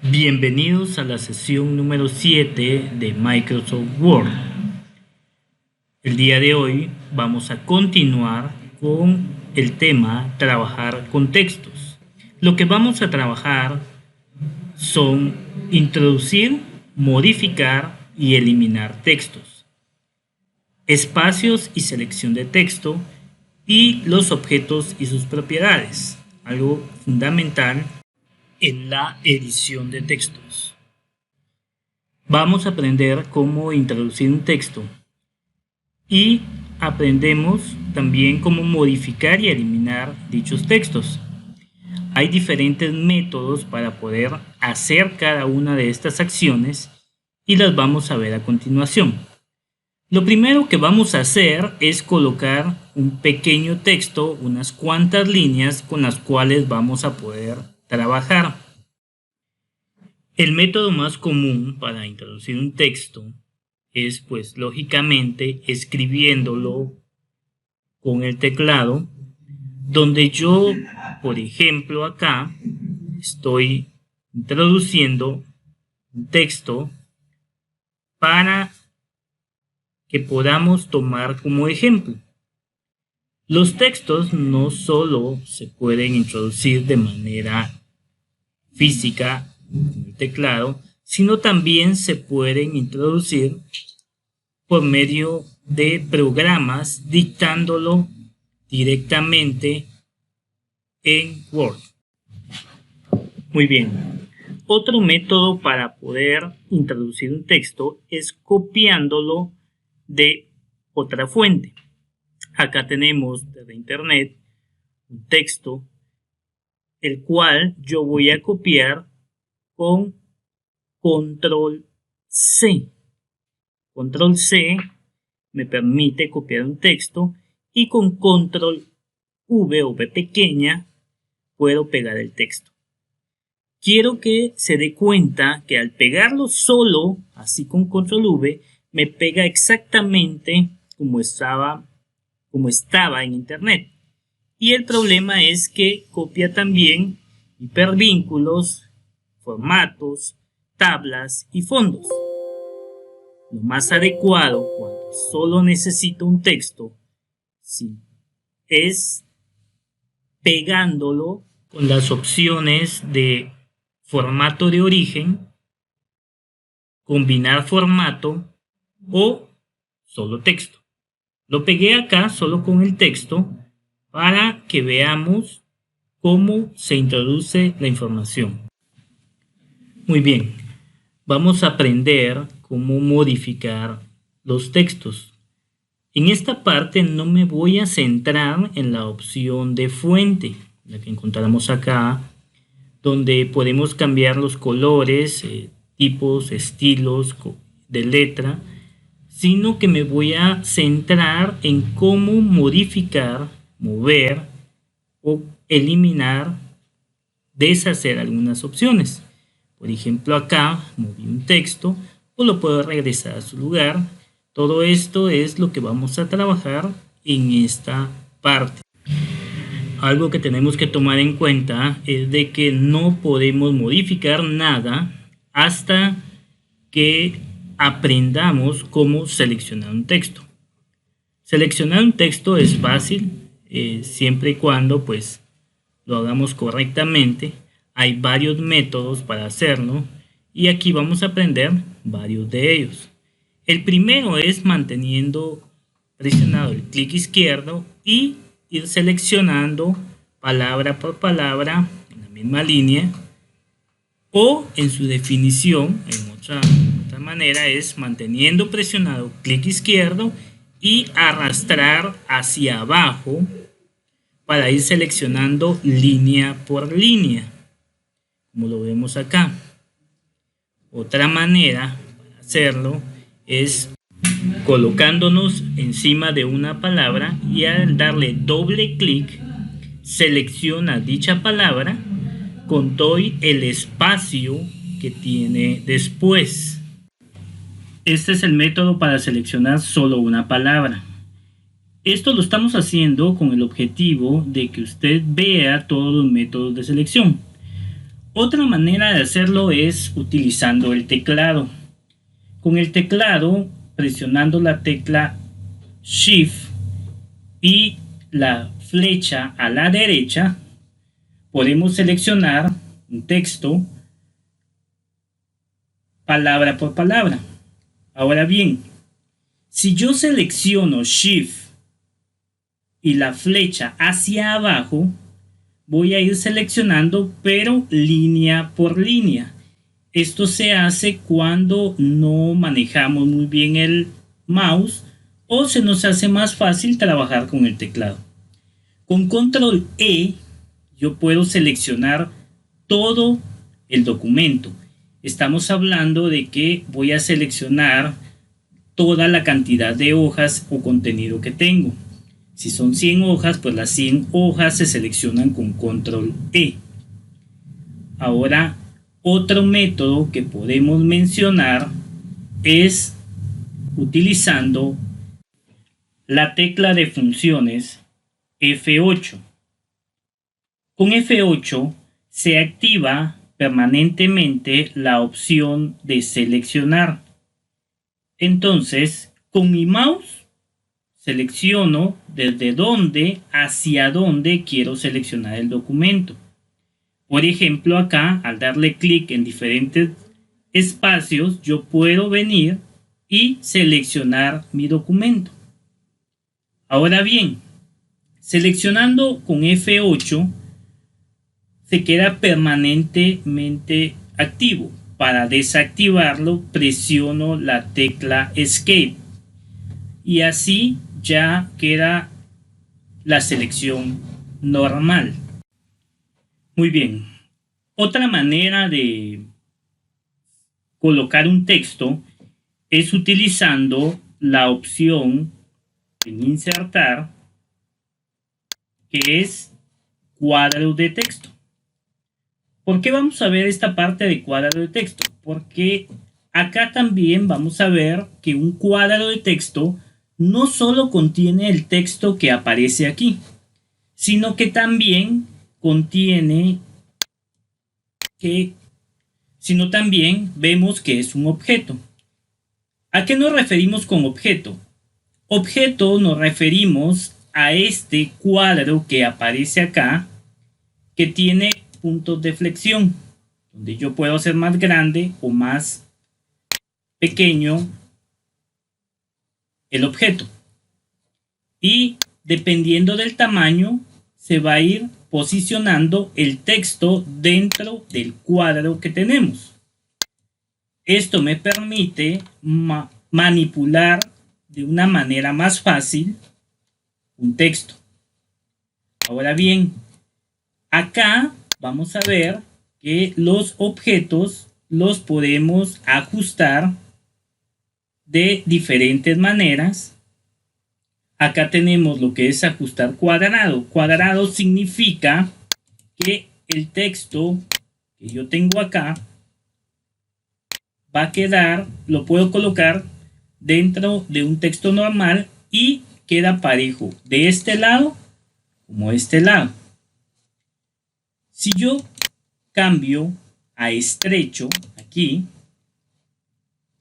Bienvenidos a la sesión número 7 de Microsoft Word. El día de hoy vamos a continuar con el tema trabajar con textos. Lo que vamos a trabajar son introducir, modificar y eliminar textos, espacios y selección de texto y los objetos y sus propiedades, algo fundamental en la edición de textos. Vamos a aprender cómo introducir un texto y aprendemos también cómo modificar y eliminar dichos textos. Hay diferentes métodos para poder hacer cada una de estas acciones y las vamos a ver a continuación. Lo primero que vamos a hacer es colocar un pequeño texto, unas cuantas líneas con las cuales vamos a poder trabajar. El método más común para introducir un texto es, pues, lógicamente, escribiéndolo con el teclado, donde yo, por ejemplo, acá estoy introduciendo un texto para que podamos tomar como ejemplo. Los textos no solo se pueden introducir de manera física con el teclado, sino también se pueden introducir por medio de programas dictándolo directamente en Word. Muy bien. Otro método para poder introducir un texto es copiándolo de otra fuente. Acá tenemos desde internet un texto, el cual yo voy a copiar con Control C. Control C me permite copiar un texto y con Control V o V pequeña puedo pegar el texto. Quiero que se dé cuenta que al pegarlo solo, así con Control V, me pega exactamente como estaba en internet. Y el problema es que copia también hipervínculos, formatos, tablas y fondos. Lo más adecuado cuando solo necesito un texto es pegándolo con las opciones de formato de origen, combinar formato o solo texto. Lo pegué acá solo con el texto para que veamos cómo se introduce la información. Muy bien, vamos a aprender cómo modificar los textos. En esta parte no me voy a centrar en la opción de fuente, la que encontramos acá, donde podemos cambiar los colores, tipos, estilos de letra, sino que me voy a centrar en cómo modificar, mover o eliminar, deshacer algunas opciones. Por ejemplo, acá moví un texto o lo puedo regresar a su lugar. Todo esto es lo que vamos a trabajar en esta parte. Algo que tenemos que tomar en cuenta es de que no podemos modificar nada hasta que aprendamos cómo seleccionar un texto. Seleccionar un texto es fácil, siempre y cuando pues lo hagamos correctamente. Hay varios métodos para hacerlo y aquí vamos a aprender varios de ellos. El primero es manteniendo presionado el clic izquierdo y ir seleccionando palabra por palabra en la misma línea, o en su definición, en otra manera, es manteniendo presionado clic izquierdo y arrastrar hacia abajo para ir seleccionando línea por línea, como lo vemos acá. Otra manera para hacerlo es colocándonos encima de una palabra y al darle doble clic selecciona dicha palabra con todo el espacio que tiene después. Este es el método para seleccionar solo una palabra. Esto lo estamos haciendo con el objetivo de que usted vea todos los métodos de selección. Otra manera de hacerlo es utilizando el teclado. Con el teclado, presionando la tecla Shift y la flecha a la derecha, podemos seleccionar un texto palabra por palabra. Ahora bien, si yo selecciono Shift y la flecha hacia abajo, voy a ir seleccionando, pero línea por línea. Esto se hace cuando no manejamos muy bien el mouse o se nos hace más fácil trabajar con el teclado. Con control E yo puedo seleccionar todo el documento. Estamos hablando de que voy a seleccionar toda la cantidad de hojas o contenido que tengo. Si son 100 hojas, pues las 100 hojas se seleccionan con control E. Ahora, otro método que podemos mencionar es utilizando la tecla de funciones F8. Con F8 se activa permanentemente la opción de seleccionar. Entonces, con mi mouse selecciono desde dónde hacia dónde quiero seleccionar el documento. Por ejemplo, acá, al darle clic en diferentes espacios, yo puedo venir y seleccionar mi documento. Ahora bien, seleccionando con F8, se queda permanentemente activo. Para desactivarlo, presiono la tecla Escape. Y así ya queda la selección normal. Muy bien. Otra manera de colocar un texto es utilizando la opción en insertar, que es cuadro de texto. ¿Por qué vamos a ver esta parte de cuadro de texto? Porque acá también vamos a ver que un cuadro de texto no solo contiene el texto que aparece aquí, sino que también vemos que es un objeto. ¿A qué nos referimos con objeto? Objeto nos referimos a este cuadro que aparece acá, que tiene puntos de flexión, donde yo puedo hacer más grande o más pequeño el objeto. Y dependiendo del tamaño, se va a ir posicionando el texto dentro del cuadro que tenemos. Esto me permite manipular de una manera más fácil un texto. Ahora bien, acá vamos a ver que los objetos los podemos ajustar de diferentes maneras. Acá tenemos lo que es ajustar cuadrado. Cuadrado significa que el texto que yo tengo acá va a quedar, lo puedo colocar dentro de un texto normal y queda parejo de este lado como este lado. Si yo cambio a estrecho aquí,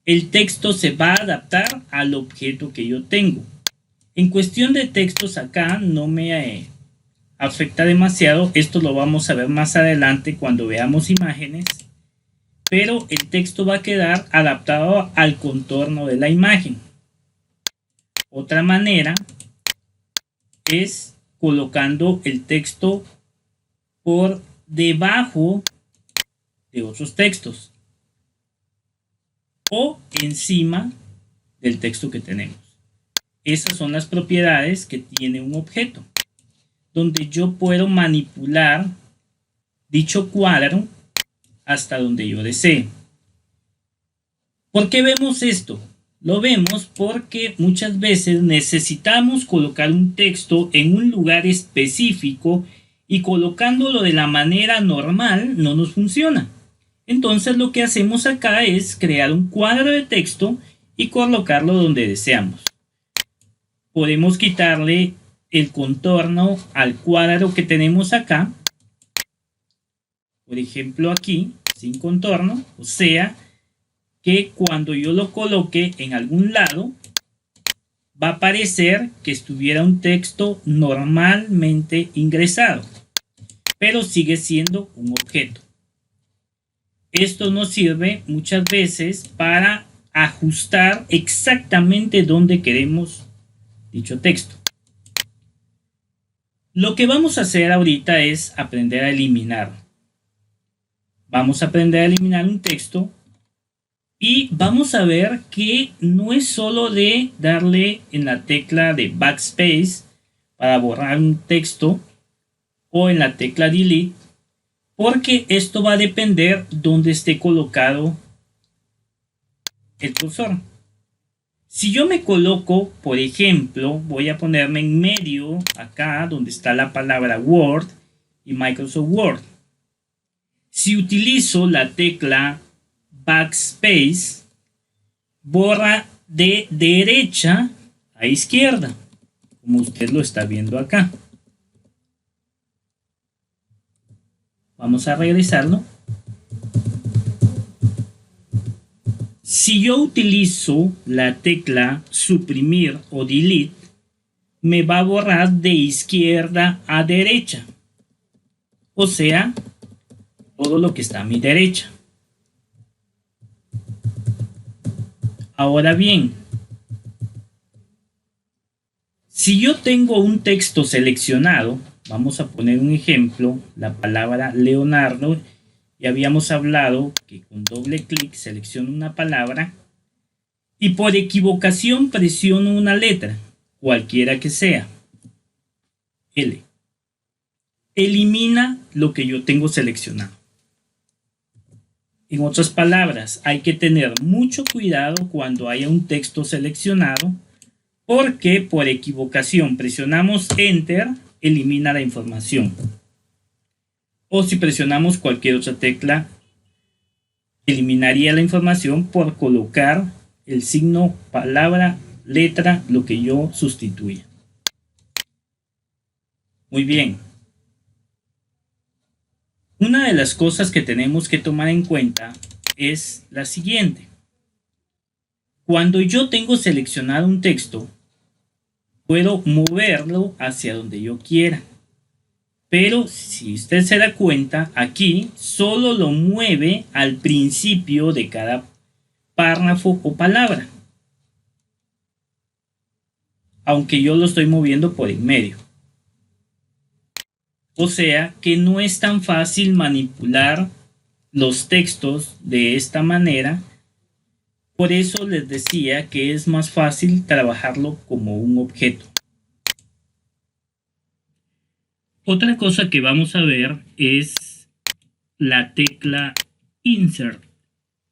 el texto se va a adaptar al objeto que yo tengo. En cuestión de textos acá no me afecta demasiado. Esto lo vamos a ver más adelante cuando veamos imágenes. Pero el texto va a quedar adaptado al contorno de la imagen. Otra manera es colocando el texto por debajo de otros textos o encima del texto que tenemos. Esas son las propiedades que tiene un objeto, donde yo puedo manipular dicho cuadro hasta donde yo desee. ¿Por qué vemos esto? Lo vemos porque muchas veces necesitamos colocar un texto en un lugar específico y colocándolo de la manera normal no nos funciona. Entonces lo que hacemos acá es crear un cuadro de texto y colocarlo donde deseamos. Podemos quitarle el contorno al cuadro que tenemos acá por ejemplo aquí, sin contorno, o sea que cuando yo lo coloque en algún lado, va a parecer que estuviera un texto normalmente ingresado, pero sigue siendo un objeto. Esto nos sirve muchas veces para ajustar exactamente donde queremos dicho texto. Lo que vamos a hacer ahorita es aprender a eliminar. Vamos a aprender a eliminar un texto y vamos a ver que no es solo de darle en la tecla de backspace para borrar un texto o en la tecla delete, porque esto va a depender donde esté colocado el cursor. Si yo me coloco, por ejemplo, voy a ponerme en medio, acá donde está la palabra Word y Microsoft Word. Si utilizo la tecla Backspace, borra de derecha a izquierda, como usted lo está viendo acá. Vamos a regresarlo. Si yo utilizo la tecla suprimir o delete, me va a borrar de izquierda a derecha. O sea, todo lo que está a mi derecha. Ahora bien, si yo tengo un texto seleccionado, vamos a poner un ejemplo, la palabra Leonardo, y habíamos hablado que con doble clic selecciono una palabra y por equivocación presiono una letra, cualquiera que sea, L. Elimina lo que yo tengo seleccionado. En otras palabras, hay que tener mucho cuidado cuando haya un texto seleccionado, porque por equivocación presionamos Enter, elimina la información. O si presionamos cualquier otra tecla, eliminaría la información por colocar el signo palabra, letra, lo que yo sustituya. Muy bien. Una de las cosas que tenemos que tomar en cuenta es la siguiente. Cuando yo tengo seleccionado un texto, puedo moverlo hacia donde yo quiera. Pero si usted se da cuenta, aquí solo lo mueve al principio de cada párrafo o palabra, aunque yo lo estoy moviendo por en medio. O sea que no es tan fácil manipular los textos de esta manera. Por eso les decía que es más fácil trabajarlo como un objeto. Otra cosa que vamos a ver es la tecla Insert.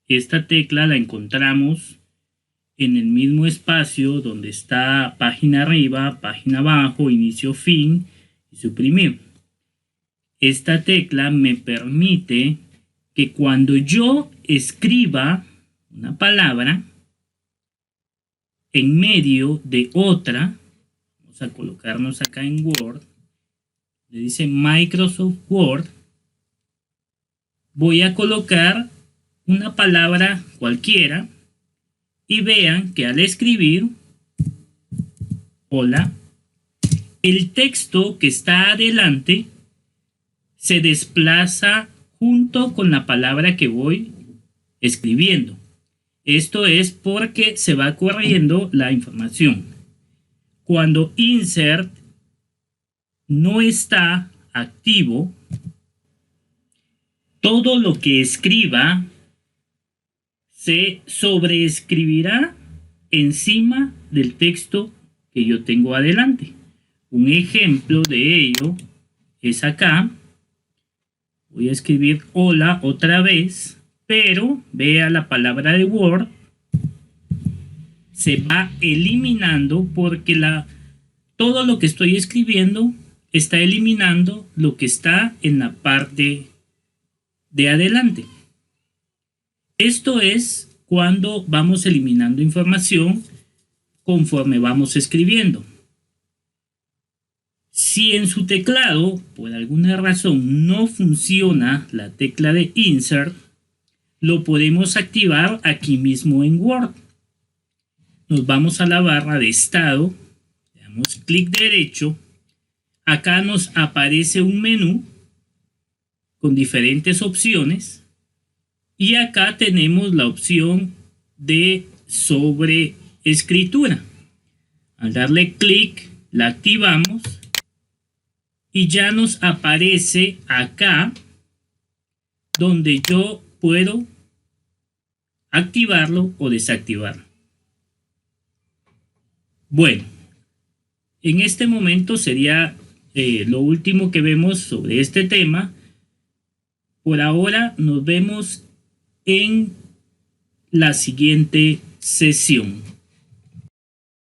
Esta tecla la encontramos en el mismo espacio donde está página arriba, página abajo, inicio, fin y suprimir. Esta tecla me permite que cuando yo escriba una palabra en medio de otra, vamos a colocarnos acá en Word, le dice Microsoft Word, voy a colocar una palabra cualquiera y vean que al escribir hola, el texto que está adelante se desplaza junto con la palabra que voy escribiendo. Esto es porque se va corriendo la información. Cuando Insert no está activo, todo lo que escriba se sobreescribirá encima del texto que yo tengo adelante. Un ejemplo de ello es acá. Voy a escribir hola otra vez, pero vea la palabra de Word se va eliminando porque todo lo que estoy escribiendo está eliminando lo que está en la parte de adelante. Esto es cuando vamos eliminando información conforme vamos escribiendo. Si en su teclado por alguna razón no funciona la tecla de Insert, lo podemos activar aquí mismo en Word. Nos vamos a la barra de estado, le damos clic derecho, acá nos aparece un menú con diferentes opciones y acá tenemos la opción de sobreescritura. Al darle clic la activamos y ya nos aparece acá donde yo puedo activarlo o desactivarlo. Bueno, en este momento sería lo último que vemos sobre este tema. Por ahora nos vemos en la siguiente sesión.